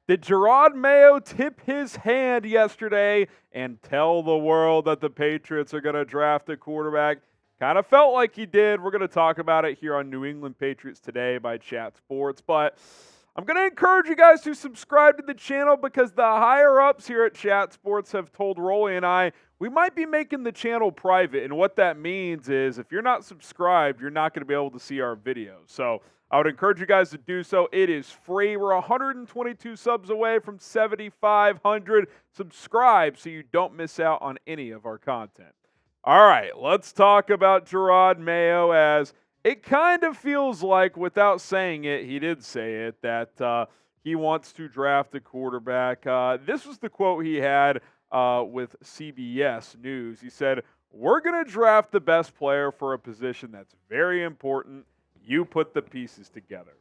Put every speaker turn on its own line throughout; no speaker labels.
Did Jerod Mayo tip his hand yesterday and tell the world that the Patriots are going to draft a quarterback? Kind of felt like he did. We're going to talk about it here on New England Patriots Today by Chat Sports. But I'm going to encourage you guys to subscribe to the channel because the higher-ups here at Chat Sports have told Rolly and I we might be making the channel private. And what that means is if you're not subscribed, you're not going to be able to see our videos. So I would encourage you guys to do so. It is free. We're 122 subs away from 7,500. Subscribe so you don't miss out on any of our content. All right, let's talk about Jerod Mayo, as it kind of feels like, without saying it, he did say it, that he wants to draft a quarterback. This was the quote he had with CBS News. He said, "We're going to draft the best player for a position that's very important. You put the pieces together."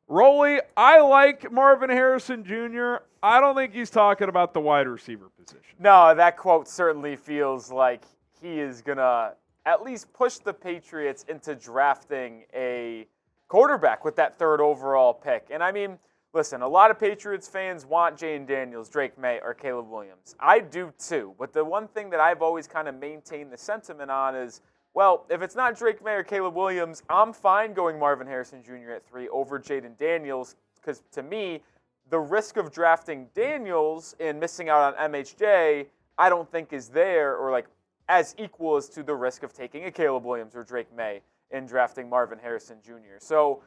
Rolly, I like Marvin Harrison Jr. I don't think he's talking about the wide receiver position.
No, that quote certainly feels like he is going to at least push the Patriots into drafting a quarterback with that third overall pick. And I mean, listen, a lot of Patriots fans want Jayden Daniels, Drake Maye, or Caleb Williams. I do too. But the one thing that I've always kind of maintained the sentiment on is, well, if it's not Drake Maye or Caleb Williams, I'm fine going Marvin Harrison Jr. at 3 over Jayden Daniels, because to me, the risk of drafting Daniels and missing out on MHJ, I don't think is there, or like as equal as to the risk of taking a Caleb Williams or Drake Maye in drafting Marvin Harrison Jr. So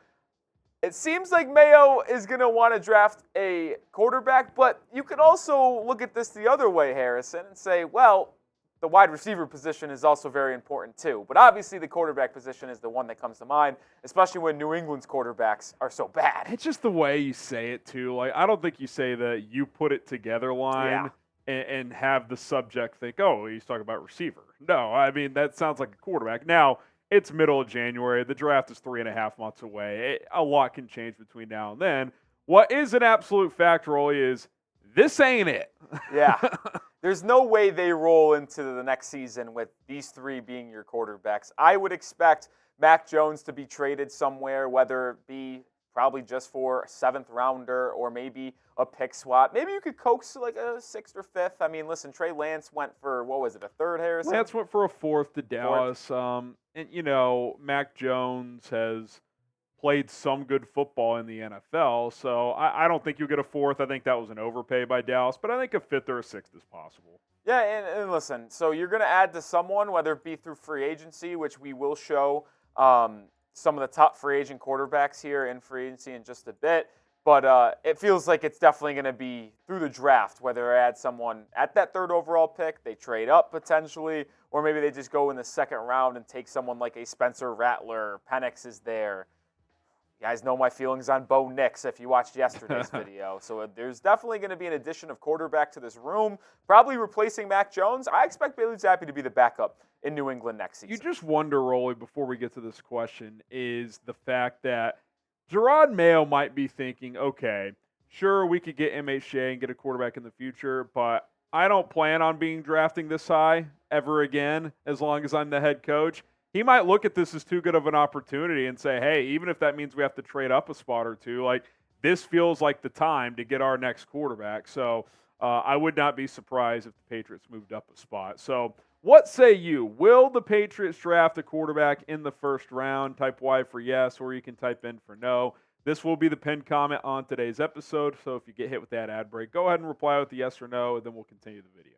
it seems like Mayo is going to want to draft a quarterback, but you could also look at this the other way, Harrison, and say, well, the wide receiver position is also very important too. But obviously the quarterback position is the one that comes to mind, especially when New England's quarterbacks are so bad.
It's just the way you say it too. Like, I don't think you say the "you put it together" line and have the subject think, oh, he's talking about receiver. No, I mean, that sounds like a quarterback. Now, it's middle of January. The draft is 3.5 months away. A lot can change between now and then. What is an absolute fact, Rolly, is this ain't it.
Yeah. There's no way they roll into the next season with these three being your quarterbacks. I would expect Mac Jones to be traded somewhere, whether it be probably just for a 7th rounder or maybe a pick swap. Maybe you could coax like a 6th or 5th. I mean, listen, Trey Lance went for, what was it, a 3rd, Harrison?
Lance went for a 4th to Dallas. And, you know, Mac Jones has played some good football in the NFL, so I don't think you'll get a 4th. I think that was an overpay by Dallas, but I think a 5th or a 6th is possible.
Yeah, and listen, so you're going to add to someone, whether it be through free agency, which we will show some of the top free agent quarterbacks here in free agency in just a bit, but it feels like it's definitely going to be through the draft, whether they add someone at that 3rd overall pick, they trade up potentially, or maybe they just go in the 2nd round and take someone like a Spencer Rattler. Penix is there. You guys know my feelings on Bo Nix if you watched yesterday's video. So there's definitely going to be an addition of quarterback to this room, probably replacing Mac Jones. I expect Bailey Zappi to be the backup in New England next season.
You just wonder, Rolly, before we get to this question, is the fact that Jerod Mayo might be thinking, okay, sure, we could get MHJ and get a quarterback in the future, but I don't plan on being drafting this high ever again as long as I'm the head coach. He might look at this as too good of an opportunity and say, hey, even if that means we have to trade up a spot or two, like this feels like the time to get our next quarterback. So I would not be surprised if the Patriots moved up a spot. So what say you? Will the Patriots draft a quarterback in the 1st round? Type Y for yes, or you can type in for no. This will be the pinned comment on today's episode. So if you get hit with that ad break, go ahead and reply with the yes or no, and then we'll continue the video.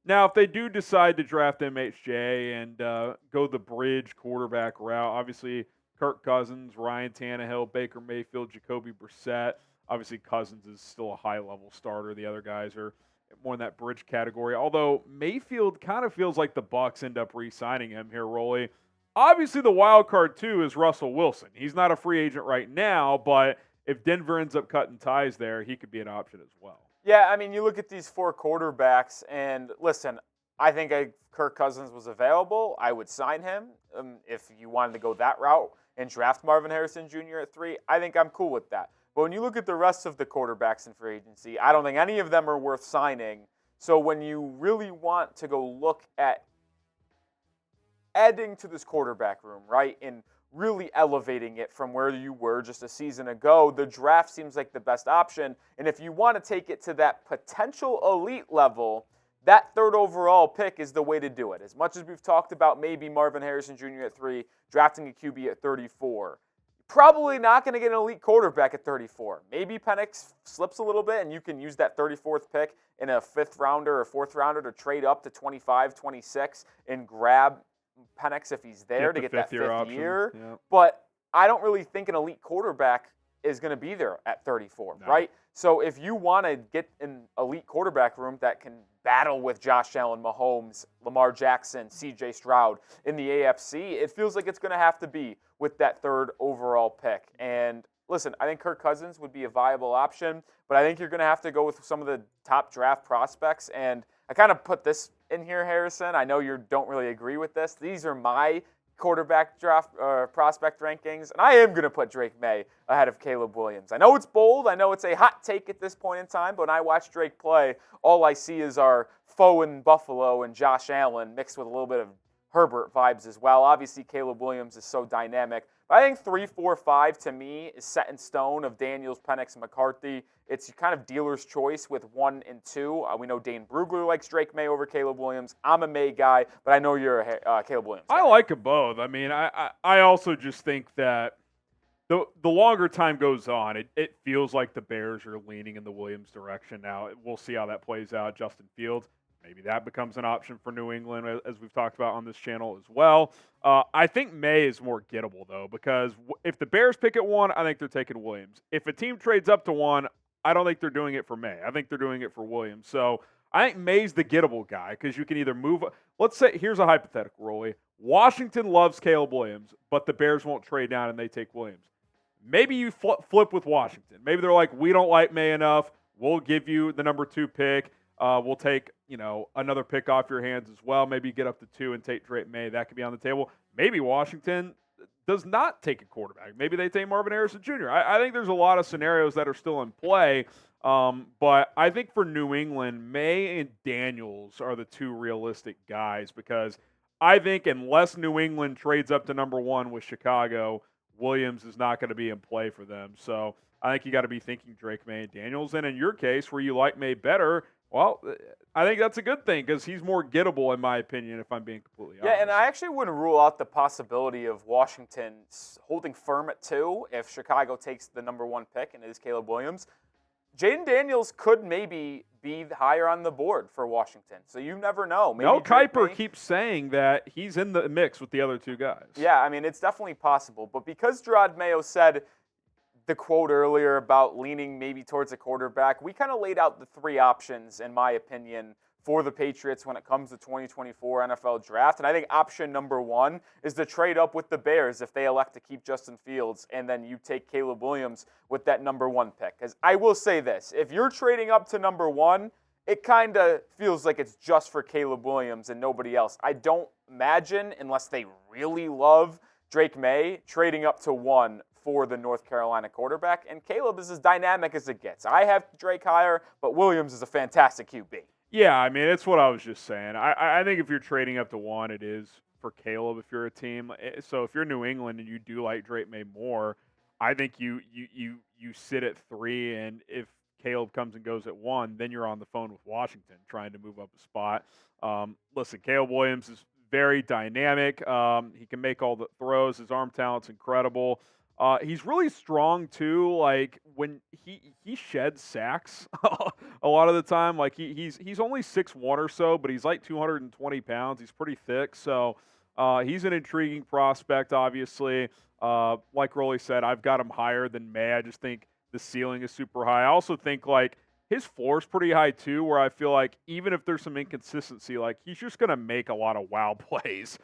Now, if they do decide to draft MHJ and go the bridge quarterback route, obviously Kirk Cousins, Ryan Tannehill, Baker Mayfield, Jacoby Brissett. Obviously Cousins is still a high-level starter. The other guys are more in that bridge category. Although Mayfield kind of feels like the Bucs end up re-signing him here, Rolly. Obviously the wild card, too, is Russell Wilson. He's not a free agent right now, but if Denver ends up cutting ties there, he could be an option as well.
Yeah, I mean, you look at these 4 quarterbacks, and listen, I think if Kirk Cousins was available, I would sign him. If you wanted to go that route and draft Marvin Harrison Jr. at 3, I think I'm cool with that. But when you look at the rest of the quarterbacks in free agency, I don't think any of them are worth signing. So when you really want to go look at adding to this quarterback room, right, and really elevating it from where you were just a season ago, the draft seems like the best option. And if you want to take it to that potential elite level, that third overall pick is the way to do it. As much as we've talked about maybe Marvin Harrison Jr. at 3, drafting a QB at 34, probably not going to get an elite quarterback at 34. Maybe Penix slips a little bit, and you can use that 34th pick in a 5th rounder or 4th rounder to trade up to 25, 26 and grab Penix if he's there to get that 5th year.
Yep.
But I don't really think an elite quarterback is going to be there at 34, right? So if you want to get an elite quarterback room that can battle with Josh Allen, Mahomes, Lamar Jackson, C.J. Stroud in the AFC, it feels like it's going to have to be with that 3rd overall pick. And listen, I think Kirk Cousins would be a viable option, but I think you're going to have to go with some of the top draft prospects. And I kind of put this in here, Harrison. I know you don't really agree with this. These are my quarterback draft prospect rankings, and I am going to put Drake Maye ahead of Caleb Williams. I know it's bold. I know it's a hot take at this point in time, but when I watch Drake play, all I see is our foe in Buffalo and Josh Allen mixed with a little bit of Herbert vibes as well. Obviously, Caleb Williams is so dynamic. But I think 3, 4, 5 to me is set in stone of Daniels, Penix, and McCarthy. It's kind of dealer's choice with 1 and 2. We know Dane Brugler likes Drake Maye over Caleb Williams. I'm a Maye guy, but I know you're a Caleb Williams guy.
I like them both. I mean, I also just think that the longer time goes on, it feels like the Bears are leaning in the Williams direction now. We'll see how that plays out. Justin Fields, maybe that becomes an option for New England, as we've talked about on this channel as well. I think Maye is more gettable, though, because if the Bears pick at 1, I think they're taking Williams. If a team trades up to 1, I don't think they're doing it for Maye. I think they're doing it for Williams. So I think Maye's the gettable guy because you can either move. Let's say, here's a hypothetical, Rolly. Washington loves Caleb Williams, but the Bears won't trade down and they take Williams. Maybe you flip with Washington. Maybe they're like, we don't like Maye enough. We'll give you the number 2 pick. We'll take, another pick off your hands as well. Maybe you get up to 2 and take Drake Maye. That could be on the table. Maybe Washington does not take a quarterback. Maybe they take Marvin Harrison Jr. I think there's a lot of scenarios that are still in play. But I think for New England, Maye and Daniels are the 2 realistic guys because I think unless New England trades up to number 1 with Chicago, Williams is not going to be in play for them. So I think you got to be thinking Drake Maye and Daniels. And in your case, where you like Maye better, well, I think that's a good thing because he's more gettable, in my opinion, if I'm being completely honest.
Yeah, and I actually wouldn't rule out the possibility of Washington holding firm at 2 if Chicago takes the number 1 pick, and it is Caleb Williams. Jayden Daniels could maybe be higher on the board for Washington, so you never know. Maybe
Mel Kiper keeps saying that he's in the mix with the other 2 guys.
Yeah, I mean, it's definitely possible. But because Jerod Mayo said the quote earlier about leaning maybe towards a quarterback, we kind of laid out the 3 options, in my opinion, for the Patriots when it comes to 2024 NFL Draft. And I think option number 1 is to trade up with the Bears if they elect to keep Justin Fields, and then you take Caleb Williams with that number 1 pick. Because I will say this, if you're trading up to number 1, it kind of feels like it's just for Caleb Williams and nobody else. I don't imagine, unless they really love Drake Maye, trading up to 1 for the North Carolina quarterback. And Caleb is as dynamic as it gets. I have Drake higher, but Williams is a fantastic QB.
Yeah, I mean, it's what I was just saying. I think if you're trading up to 1, it is for Caleb if you're a team. So if you're New England and you do like Drake Maye more, I think you sit at 3, and if Caleb comes and goes at 1, then you're on the phone with Washington trying to move up a spot. Listen, Caleb Williams is very dynamic. He can make all the throws. His arm talent's incredible. He's really strong too. Like when he sheds sacks a lot of the time. Like he's only 6'1" or so, but he's like 220 pounds. He's pretty thick. So he's an intriguing prospect, obviously. Like Rolly said, I've got him higher than Maye. I just think the ceiling is super high. I also think like his floor is pretty high too, where I feel like even if there's some inconsistency, like he's just going to make a lot of wow plays.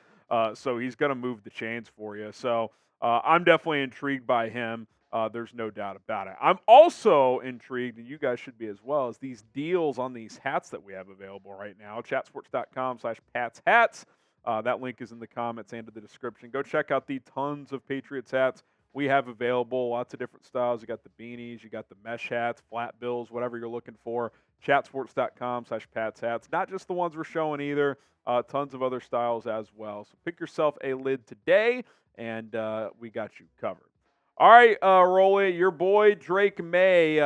So he's going to move the chains for you. So I'm definitely intrigued by him. There's no doubt about it. I'm also intrigued, and you guys should be as well, as these deals on these hats that we have available right now. Chatsports.com/PatsHats. That link is in the comments and in the description. Go check out the tons of Patriots hats we have available. Lots of different styles. You got the beanies, you got the mesh hats, flat bills, whatever you're looking for. Chatsports.com/Pats hats. Not just the ones we're showing either. Tons of other styles as well. So pick yourself a lid today, and we got you covered. All right, Rolly, your boy Drake Maye,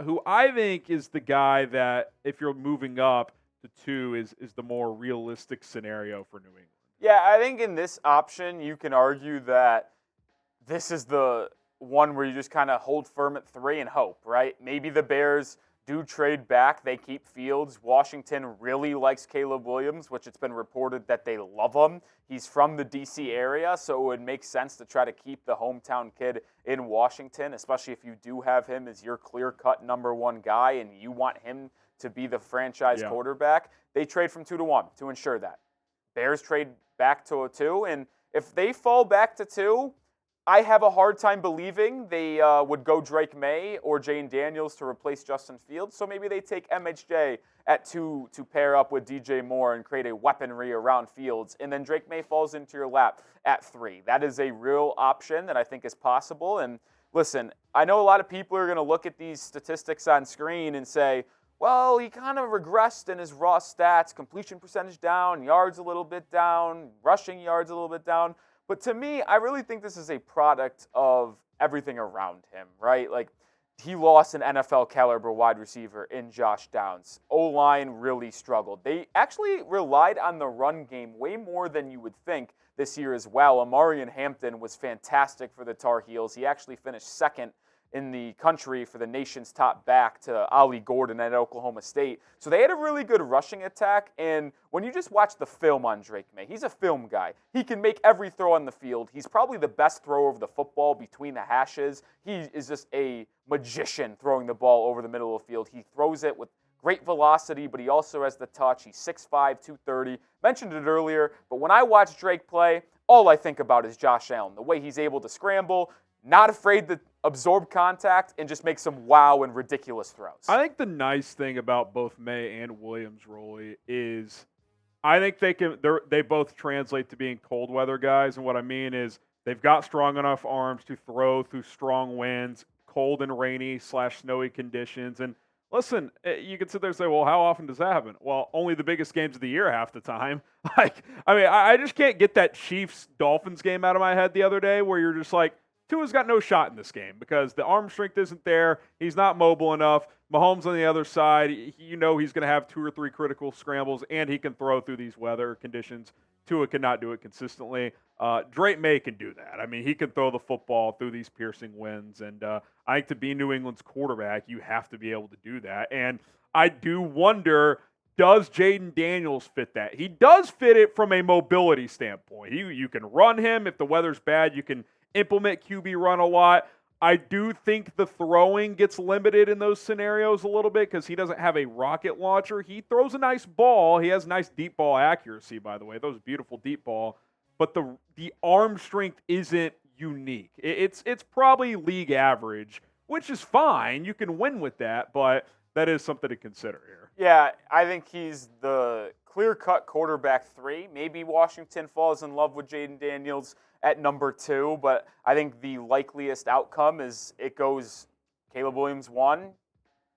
who I think is the guy that, if you're moving up to 2, is the more realistic scenario for New England.
Yeah, I think in this option, you can argue that this is the one where you just kind of hold firm at 3 and hope, right? Maybe the Bears do trade back. They keep Fields. Washington really likes Caleb Williams, which it's been reported that they love him. He's from the D.C. area, so it would make sense to try to keep the hometown kid in Washington, especially if you do have him as your clear-cut number 1 guy and you want him to be the franchise quarterback. They trade from 2 to 1 to ensure that. Bears trade back to a 2, and if they fall back to 2, I have a hard time believing they would go Drake Maye or Jayden Daniels to replace Justin Fields. So maybe they take MHJ at 2 to pair up with DJ Moore and create a weaponry around Fields. And then Drake Maye falls into your lap at 3. That is a real option that I think is possible. And listen, I know a lot of people are going to look at these statistics on screen and say, well, he kind of regressed in his raw stats, completion percentage down, yards a little bit down, rushing yards a little bit down. But to me, I really think this is a product of everything around him, right? Like, he lost an NFL caliber wide receiver in Josh Downs. O-line really struggled. They actually relied on the run game way more than you would think this year as well. Amarian Hampton was fantastic for the Tar Heels. He actually finished second in the country for the nation's top back to Ollie Gordon at Oklahoma State. So they had a really good rushing attack, and when you just watch the film on Drake Maye, he's a film guy. He can make every throw on the field. He's probably the best thrower of the football between the hashes. He is just a magician throwing the ball over the middle of the field. He throws it with great velocity, but he also has the touch. He's 6'5", 230. Mentioned it earlier, but when I watch Drake play, all I think about is Josh Allen, the way he's able to scramble, not afraid to absorb contact, and just make some wow and ridiculous throws.
I think the nice thing about both Maye and Williams, Rolly, is I think they both translate to being cold weather guys. And what I mean is they've got strong enough arms to throw through strong winds, cold and rainy / snowy conditions. And listen, you can sit there and say, well, how often does that happen? Well, only the biggest games of the year half the time. I just can't get that Chiefs-Dolphins game out of my head the other day where you're just like, Tua's got no shot in this game because the arm strength isn't there. He's not mobile enough. Mahomes on the other side, he's going to have 2 or 3 critical scrambles, and he can throw through these weather conditions. Tua cannot do it consistently. Drake Maye can do that. I mean, he can throw the football through these piercing winds, and I think to be New England's quarterback, you have to be able to do that. And I do wonder, does Jayden Daniels fit that? He does fit it from a mobility standpoint. You can run him. If the weather's bad, you can implement QB run a lot. I do think the throwing gets limited in those scenarios a little bit because he doesn't have a rocket launcher. He throws a nice ball. He has nice deep ball accuracy, by the way. Those beautiful deep ball. But the arm strength isn't unique. It's probably league average, which is fine. You can win with that, but that is something to consider here.
Yeah, I think he's the clear-cut quarterback 3. Maybe Washington falls in love with Jayden Daniels at number 2, but I think the likeliest outcome is it goes Caleb Williams 1,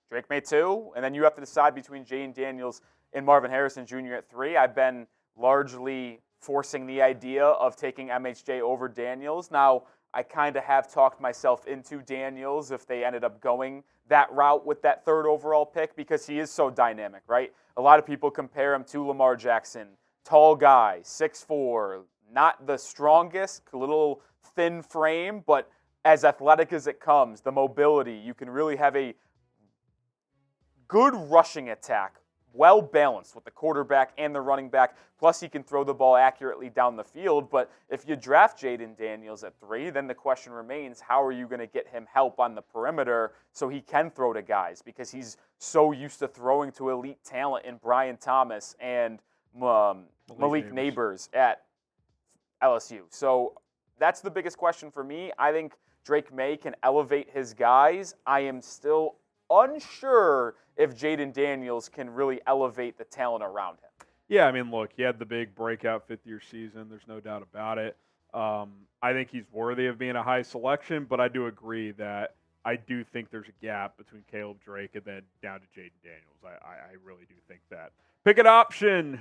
Drake Maye 2, and then you have to decide between Jayden Daniels and Marvin Harrison Jr. at 3. I've been largely forcing the idea of taking MHJ over Daniels. Now, I kind of have talked myself into Daniels if they ended up going that route with that 3rd overall pick because he is so dynamic, right? A lot of people compare him to Lamar Jackson. Tall guy, 6'4", not the strongest, a little thin frame, but as athletic as it comes, the mobility, you can really have a good rushing attack, well balanced with the quarterback and the running back, plus he can throw the ball accurately down the field. But if you draft Jayden Daniels at 3, then the question remains, how are you going to get him help on the perimeter so he can throw to guys? Because he's so used to throwing to elite talent in Brian Thomas and Malik Neighbors at LSU. So that's the biggest question for me. I think Drake Maye can elevate his guys. I am still unsure if Jayden Daniels can really elevate the talent around him.
Yeah, I mean, look, he had the big breakout 5th-year season. There's no doubt about it. I think he's worthy of being a high selection, but I do agree that I do think there's a gap between Caleb Drake and then down to Jayden Daniels. I really do think that. Pick an option.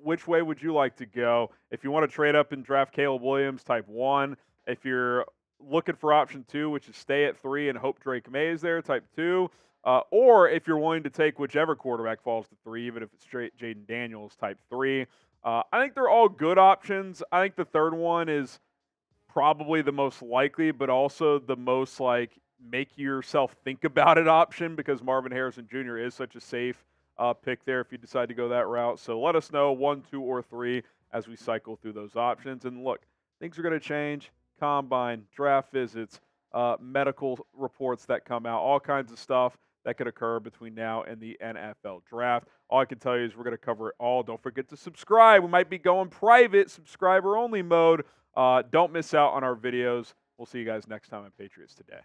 Which way would you like to go? If you want to trade up and draft Caleb Williams, type 1. If you're looking for option 2, which is stay at 3 and hope Drake Maye is there, type 2. Or if you're willing to take whichever quarterback falls to 3, even if it's straight Jayden Daniels, type 3. I think they're all good options. I think the third one is probably the most likely, but also the most make yourself think about it option, because Marvin Harrison Jr. is such a safe pick there if you decide to go that route. So let us know 1, 2, or 3 as we cycle through those options. And look, things are going to change. Combine, draft visits, medical reports that come out, all kinds of stuff that could occur between now and the NFL Draft. All I can tell you is we're going to cover it all. Don't forget to subscribe. We might be going private, subscriber-only mode. Don't miss out on our videos. We'll see you guys next time on Patriots Today.